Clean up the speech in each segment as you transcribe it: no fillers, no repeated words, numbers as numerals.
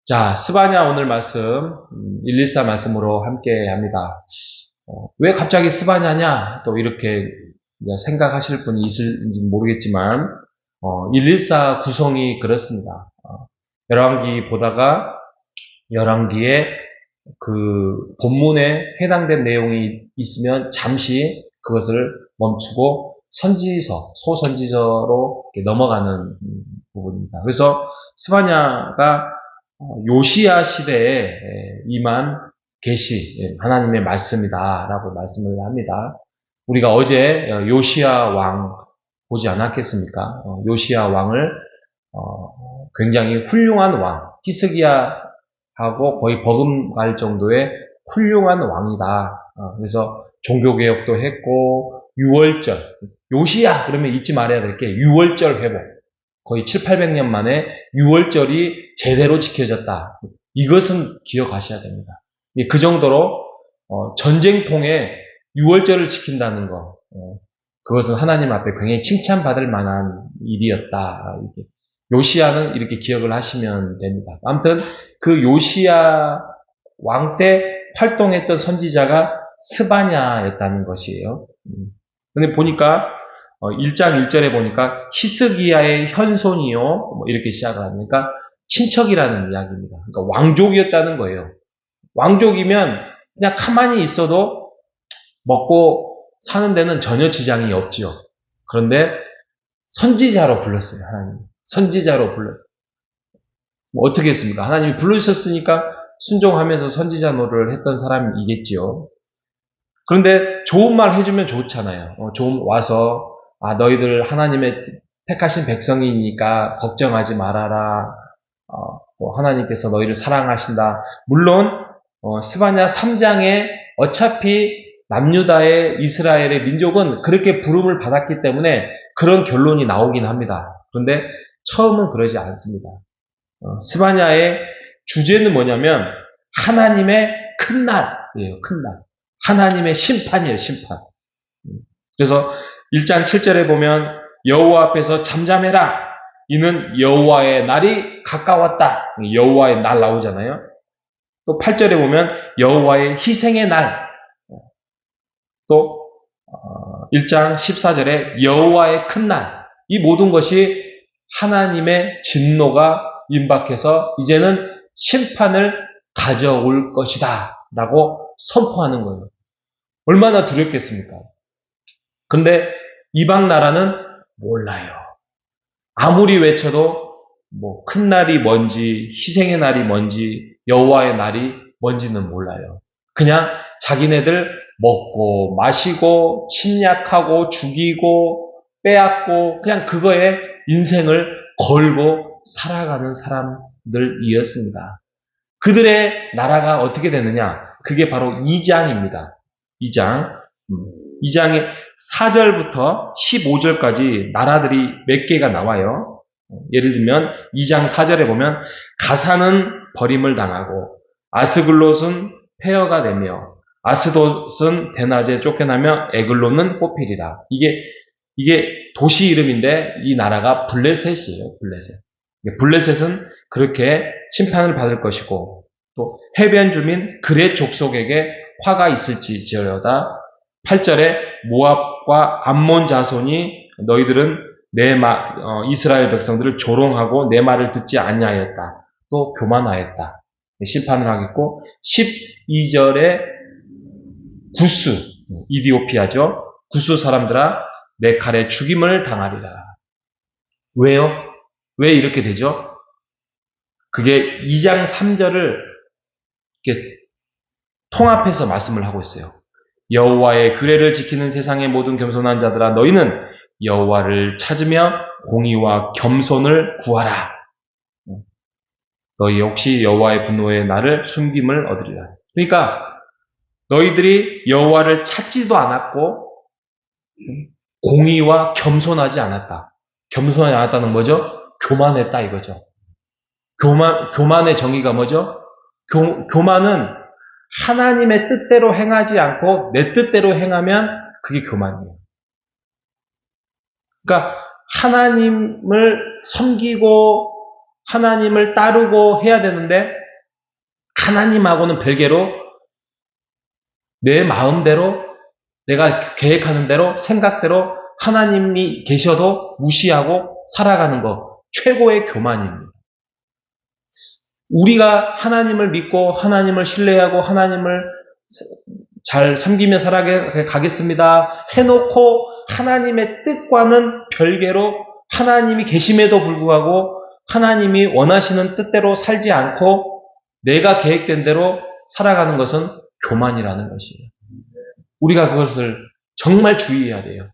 자, 스바냐 오늘 말씀 114 말씀으로 함께 합니다. 왜 갑자기 스바냐냐? 또 이렇게 생각하실 분이 있을지 모르겠지만 114 구성이 그렇습니다. 열왕기 보다가 열왕기에 그 본문에 해당된 내용이 있으면 잠시 그것을 멈추고 소선지서로 넘어가는 부분입니다. 그래서 스바냐가 요시야 시대에 임한 계시, 하나님의 말씀이다라고 말씀을 합니다. 우리가 어제 요시야 왕 보지 않았겠습니까? 요시야 왕을 굉장히 훌륭한 왕, 히스기야하고 거의 버금갈 정도의 훌륭한 왕이다. 그래서 종교개혁도 했고 유월절, 요시야 그러면 잊지 말아야 될 게 유월절 회복. 거의 7, 800년 만에 유월절이 제대로 지켜졌다. 이것은 기억하셔야 됩니다. 그 정도로 전쟁통에 유월절을 지킨다는 것, 그것은 하나님 앞에 굉장히 칭찬받을 만한 일이었다. 요시야는 이렇게 기억을 하시면 됩니다. 아무튼 그 요시야 왕 때 활동했던 선지자가 스바냐였다는 것이에요. 근데 보니까 1장 1절에 보니까 히스기야의 현손이요 뭐 이렇게 시작하니까 친척이라는 이야기입니다. 그러니까 왕족이었다는 거예요. 왕족이면 그냥 가만히 있어도 먹고 사는 데는 전혀 지장이 없지요. 그런데 선지자로 불렀어요. 하나님. 선지자로 불렀어요. 뭐 어떻게 했습니까? 하나님이 부르셨으니까 순종하면서 선지자 노릇을 했던 사람이겠지요. 그런데 좋은 말 해주면 좋잖아요. 좀 와서 너희들 하나님의 택하신 백성이니까 걱정하지 말아라. 또 하나님께서 너희를 사랑하신다. 물론 스바냐 3장에 어차피 남유다의 이스라엘의 민족은 그렇게 부름을 받았기 때문에 그런 결론이 나오긴 합니다. 그런데 처음은 그러지 않습니다. 스바냐의 주제는 뭐냐면 하나님의 큰 날이에요. 큰 날. 하나님의 심판이에요. 심판. 그래서 1장 7절에 보면 여호와 앞에서 잠잠해라. 이는 여호와의 날이 가까웠다. 여호와의 날 나오잖아요. 또 8절에 보면 여호와의 희생의 날. 또 1장 14절에 여호와의 큰 날. 이 모든 것이 하나님의 진노가 임박해서 이제는 심판을 가져올 것이다 라고 선포하는 거예요. 얼마나 두렵겠습니까? 근데 이방 나라는 몰라요. 아무리 외쳐도 뭐 큰 날이 뭔지 희생의 날이 뭔지 여호와의 날이 뭔지는 몰라요. 그냥 자기네들 먹고 마시고 침략하고 죽이고 빼앗고 그냥 그거에 인생을 걸고 살아가는 사람들이었습니다. 그들의 나라가 어떻게 되느냐? 그게 바로 2장입니다. 2장. 2장의 4절부터 15절까지 나라들이 몇 개가 나와요. 예를 들면 2장 4절에 보면 가사는 버림을 당하고 아스글롯은 폐허가 되며 아스돗은 대낮에 쫓겨나며 에글론은 뽑히리라. 이게 도시 이름인데 이 나라가 블레셋이에요. 블레셋은 그렇게 심판을 받을 것이고 또 해변 주민 그렛 족속에게 화가 있을지어다. 8절에 모압과 암몬 자손이 너희들은 이스라엘 백성들을 조롱하고 내 말을 듣지 아니하였다. 또 교만하였다. 심판을 하겠고 12절에 구스, 이디오피아죠. 구스 사람들아 내 칼에 죽임을 당하리라. 왜요? 왜 이렇게 되죠? 그게 2장 3절을 이렇게 통합해서 말씀을 하고 있어요. 여호와의 규례를 지키는 세상의 모든 겸손한 자들아 너희는 여호와를 찾으며 공의와 겸손을 구하라. 너희 혹시 여호와의 분노의 날을 숨김을 얻으리라. 그러니까 너희들이 여호와를 찾지도 않았고 공의와 겸손하지 않았다. 겸손하지 않았다는 뭐죠? 교만했다 이거죠. 교만의 정의가 뭐죠? 교만은 하나님의 뜻대로 행하지 않고 내 뜻대로 행하면 그게 교만이에요. 그러니까 하나님을 섬기고 하나님을 따르고 해야 되는데 하나님하고는 별개로 내 마음대로 내가 계획하는 대로 생각대로 하나님이 계셔도 무시하고 살아가는 것, 최고의 교만입니다. 우리가 하나님을 믿고 하나님을 신뢰하고 하나님을 잘 섬기며 살아가겠습니다 해놓고 하나님의 뜻과는 별개로 하나님이 계심에도 불구하고 하나님이 원하시는 뜻대로 살지 않고 내가 계획된 대로 살아가는 것은 교만이라는 것이에요. 우리가 그것을 정말 주의해야 돼요.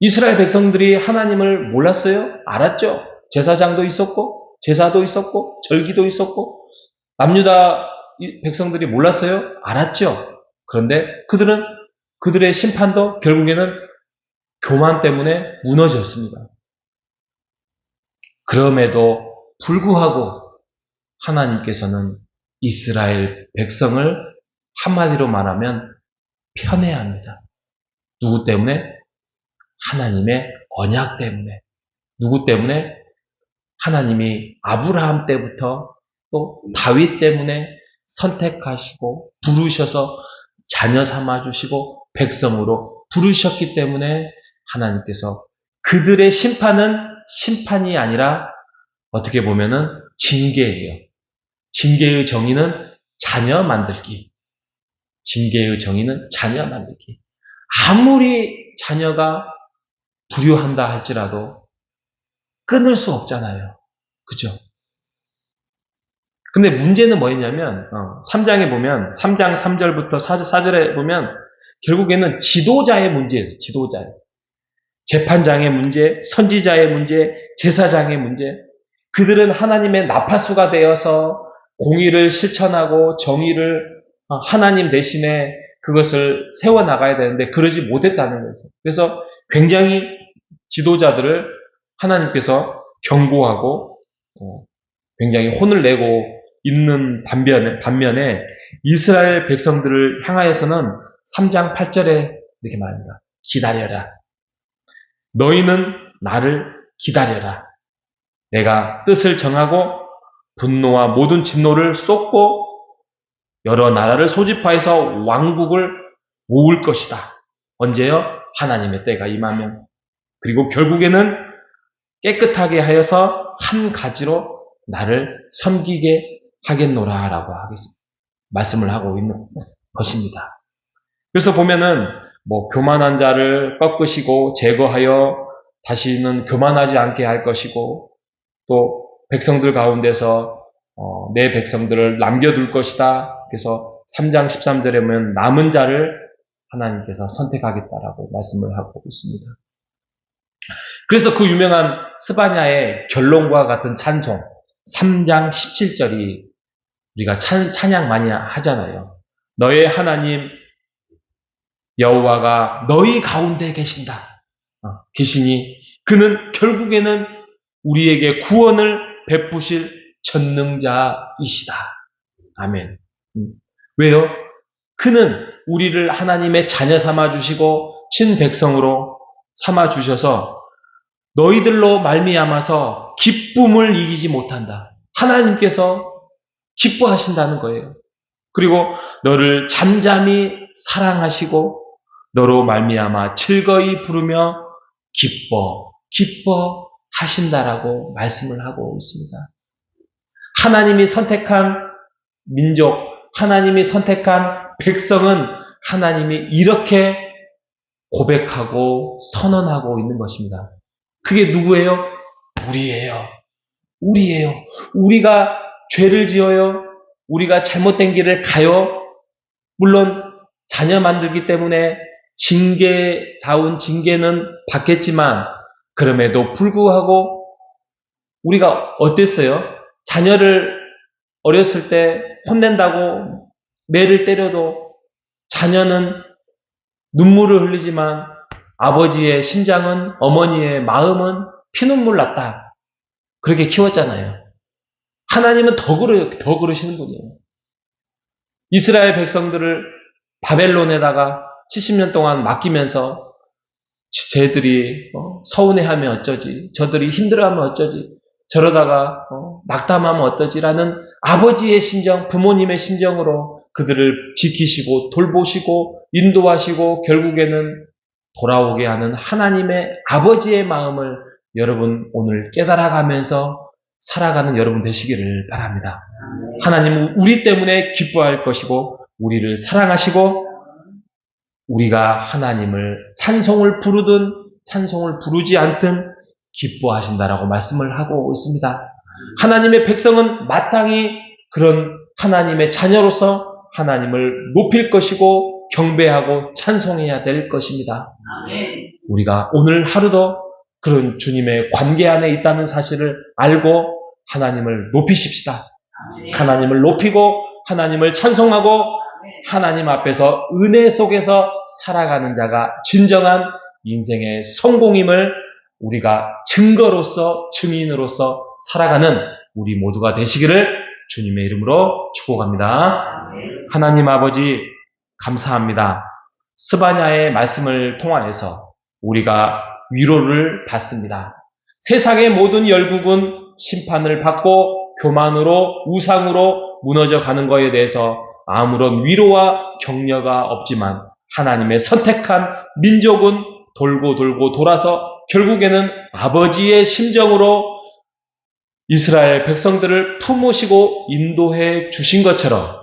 이스라엘 백성들이 하나님을 몰랐어요? 알았죠. 제사장도 있었고 제사도 있었고 절기도 있었고 남유다 백성들이 몰랐어요? 알았죠. 그런데 그들은 그들의 심판도 결국에는 교만 때문에 무너졌습니다. 그럼에도 불구하고 하나님께서는 이스라엘 백성을 한마디로 말하면 편애합니다. 누구 때문에? 하나님의 언약 때문에. 누구 때문에? 하나님이 아브라함 때부터 또 다윗 때문에 선택하시고 부르셔서 자녀 삼아주시고 백성으로 부르셨기 때문에 하나님께서 그들의 심판은 심판이 아니라 어떻게 보면은 징계예요. 징계의 정의는 자녀 만들기. 징계의 정의는 자녀 만들기. 아무리 자녀가 불효한다 할지라도 끊을 수 없잖아요. 그죠? 근데 문제는 뭐였냐면 3장에 보면 3장 3절부터 4절에 보면 결국에는 지도자의 문제예요. 지도자의. 재판장의 문제, 선지자의 문제, 제사장의 문제. 그들은 하나님의 나파수가 되어서 공의를 실천하고 정의를 하나님 대신에 그것을 세워나가야 되는데 그러지 못했다는 거예요. 그래서 굉장히 지도자들을 하나님께서 경고하고 굉장히 혼을 내고 있는 반면에 이스라엘 백성들을 향하여서는 3장 8절에 이렇게 말합니다. 기다려라. 너희는 나를 기다려라. 내가 뜻을 정하고 분노와 모든 진노를 쏟고 여러 나라를 소집하여서 왕국을 모을 것이다. 언제요? 하나님의 때가 임하면. 그리고 결국에는 깨끗하게 하여서 한 가지로 나를 섬기게 하겠노라 라고 하겠습니다. 말씀을 하고 있는 것입니다. 그래서 보면은 교만한 자를 꺾으시고 제거하여 다시는 교만하지 않게 할 것이고 또 백성들 가운데서 내 백성들을 남겨둘 것이다. 그래서 3장 13절에 보면 남은 자를 하나님께서 선택하겠다라고 말씀을 하고 있습니다. 그래서 그 유명한 스바냐의 결론과 같은 찬송 3장 17절이 우리가 찬양 많이 하잖아요. 너의 하나님 여호와가 너희 가운데 계신다. 계시니 그는 결국에는 우리에게 구원을 베푸실 전능자이시다. 아멘. 왜요? 그는 우리를 하나님의 자녀 삼아주시고 친백성으로 삼아주셔서 너희들로 말미암아서 기쁨을 이기지 못한다. 하나님께서 기뻐하신다는 거예요. 그리고 너를 잠잠히 사랑하시고 너로 말미암아 즐거이 부르며 기뻐하신다라고 말씀을 하고 있습니다. 하나님이 선택한 민족, 하나님이 선택한 백성은 하나님이 이렇게 고백하고 선언하고 있는 것입니다. 그게 누구예요? 우리예요. 우리가 죄를 지어요. 우리가 잘못된 길을 가요. 물론 자녀 만들기 때문에 징계다운 징계는 받겠지만 그럼에도 불구하고 우리가 어땠어요? 자녀를 어렸을 때 혼낸다고 매를 때려도 자녀는 눈물을 흘리지만 아버지의 심장은 어머니의 마음은 피눈물 났다. 그렇게 키웠잖아요. 하나님은 더 그러시는 분이에요. 이스라엘 백성들을 바벨론에다가 70년 동안 맡기면서 쟤들이 서운해하면 어쩌지, 저들이 힘들어하면 어쩌지, 저러다가 낙담하면 어떠지라는 아버지의 심정, 부모님의 심정으로 그들을 지키시고 돌보시고 인도하시고 결국에는 돌아오게 하는 하나님의 아버지의 마음을 여러분 오늘 깨달아가면서 살아가는 여러분 되시기를 바랍니다. 하나님은 우리 때문에 기뻐할 것이고 우리를 사랑하시고 우리가 하나님을 찬송을 부르든 찬송을 부르지 않든 기뻐하신다라고 말씀을 하고 있습니다. 하나님의 백성은 마땅히 그런 하나님의 자녀로서 하나님을 높일 것이고 경배하고 찬송해야 될 것입니다. 우리가 오늘 하루도 그런 주님의 관계 안에 있다는 사실을 알고 하나님을 높이십시다. 하나님을 높이고 하나님을 찬송하고 하나님 앞에서 은혜 속에서 살아가는 자가 진정한 인생의 성공임을 우리가 증거로서 증인으로서 살아가는 우리 모두가 되시기를 주님의 이름으로 축복합니다. 하나님 아버지 감사합니다. 스바냐의 말씀을 통하여서 우리가 위로를 받습니다. 세상의 모든 열국은 심판을 받고 교만으로 우상으로 무너져 가는 것에 대해서 아무런 위로와 격려가 없지만 하나님의 선택한 민족은 돌고 돌고 돌아서 결국에는 아버지의 심정으로 이스라엘 백성들을 품으시고 인도해 주신 것처럼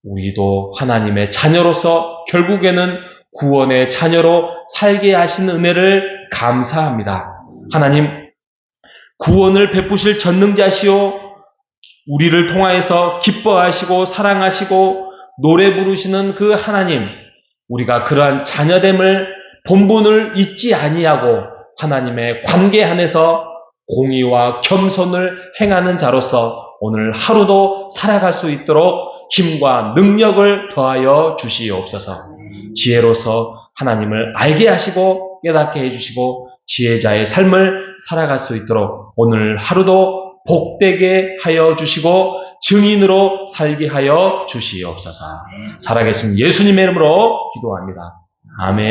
우리도 하나님의 자녀로서 결국에는 구원의 자녀로 살게 하신 은혜를 감사합니다. 하나님, 구원을 베푸실 전능자시오 우리를 통하여서 기뻐하시고 사랑하시고 노래 부르시는 그 하나님, 우리가 그러한 자녀됨을 본분을 잊지 아니하고 하나님의 관계 안에서 공의와 겸손을 행하는 자로서 오늘 하루도 살아갈 수 있도록 힘과 능력을 더하여 주시옵소서. 지혜로서 하나님을 알게 하시고 깨닫게 해주시고 지혜자의 삶을 살아갈 수 있도록 오늘 하루도 복되게 하여 주시고 증인으로 살게 하여 주시옵소서. 살아계신 예수님의 이름으로 기도합니다. 아멘.